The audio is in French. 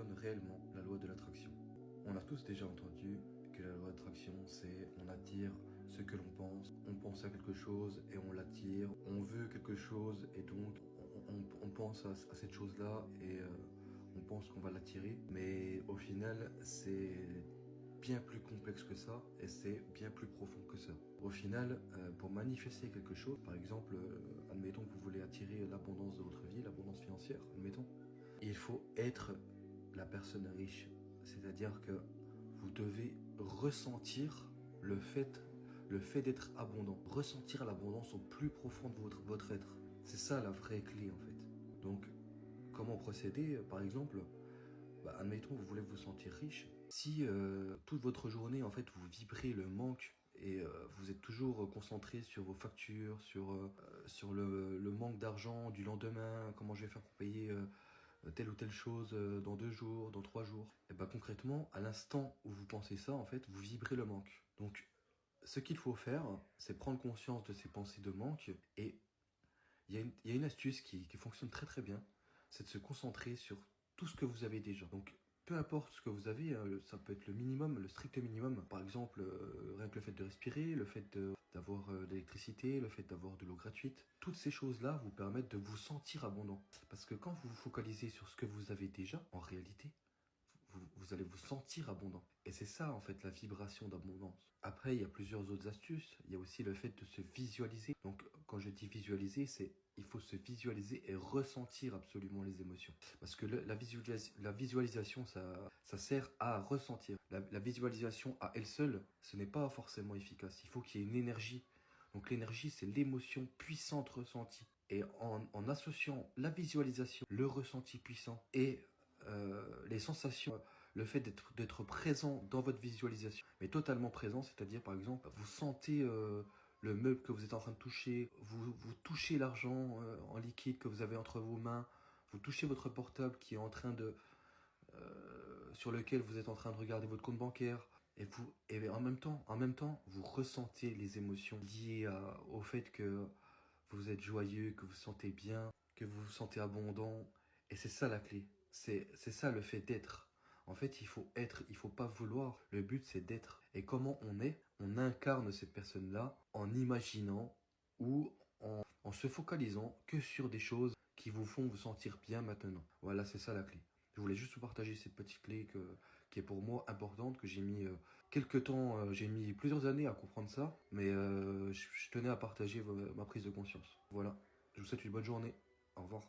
fonctionne réellement la loi de l'attraction. On a tous déjà entendu que la loi d'attraction, c'est on attire ce que l'on pense. On pense à quelque chose et on l'attire. On veut quelque chose et donc on pense à cette chose-là et on pense qu'on va l'attirer. Mais au final, c'est bien plus complexe que ça et c'est bien plus profond que ça. Au final, pour manifester quelque chose, par exemple, admettons que vous voulez attirer l'abondance de votre vie, l'abondance financière, admettons, il faut être la personne riche. C'est-à-dire que vous devez ressentir le fait d'être abondant. Ressentir l'abondance au plus profond de votre être. C'est ça la vraie clé en fait. Donc, comment procéder? Par exemple, admettons vous voulez vous sentir riche. Si toute votre journée en fait vous vibrez le manque et vous êtes toujours concentré sur vos factures, sur le manque d'argent du lendemain, comment je vais faire pour payer telle ou telle chose dans 2 jours, dans 3 jours. Et concrètement, à l'instant où vous pensez ça, en fait, vous vibrez le manque. Donc, ce qu'il faut faire, c'est prendre conscience de ces pensées de manque. Et il y a une astuce qui fonctionne très très bien, c'est de se concentrer sur tout ce que vous avez déjà. Donc, peu importe ce que vous avez, ça peut être le minimum, le strict minimum. Par exemple, rien que le fait de respirer, le fait d'avoir de l'électricité, le fait d'avoir de l'eau gratuite. Toutes ces choses-là vous permettent de vous sentir abondant. Parce que quand vous vous focalisez sur ce que vous avez déjà, en réalité, vous allez vous sentir abondant. Et c'est ça, en fait, la vibration d'abondance. Après, il y a plusieurs autres astuces. Il y a aussi le fait de se visualiser. Donc, quand je dis visualiser, c'est il faut se visualiser et ressentir absolument les émotions. Parce que la visualisation, ça sert à ressentir. La visualisation à elle seule, ce n'est pas forcément efficace. Il faut qu'il y ait une énergie. Donc, l'énergie, c'est l'émotion puissante ressentie. Et en associant la visualisation, le ressenti puissant et les sensations, le fait d'être présent dans votre visualisation, mais totalement présent, c'est-à-dire par exemple, vous sentez le meuble que vous êtes en train de toucher, vous touchez l'argent en liquide que vous avez entre vos mains, vous touchez votre portable qui est en train sur lequel vous êtes en train de regarder votre compte bancaire, et en même temps, vous ressentez les émotions liées au fait que vous êtes joyeux, que vous vous sentez bien, que vous vous sentez abondant, et c'est ça la clé. C'est ça le fait d'être. En fait, il faut être, il faut pas vouloir. Le but, c'est d'être. Et comment on est? On incarne cette personne-là en imaginant ou en se focalisant que sur des choses qui vous font vous sentir bien maintenant. Voilà, c'est ça la clé. Je voulais juste vous partager cette petite clé qui est pour moi importante, que j'ai mis quelques temps, j'ai mis plusieurs années à comprendre ça, mais je tenais à partager ma prise de conscience. Voilà, je vous souhaite une bonne journée. Au revoir.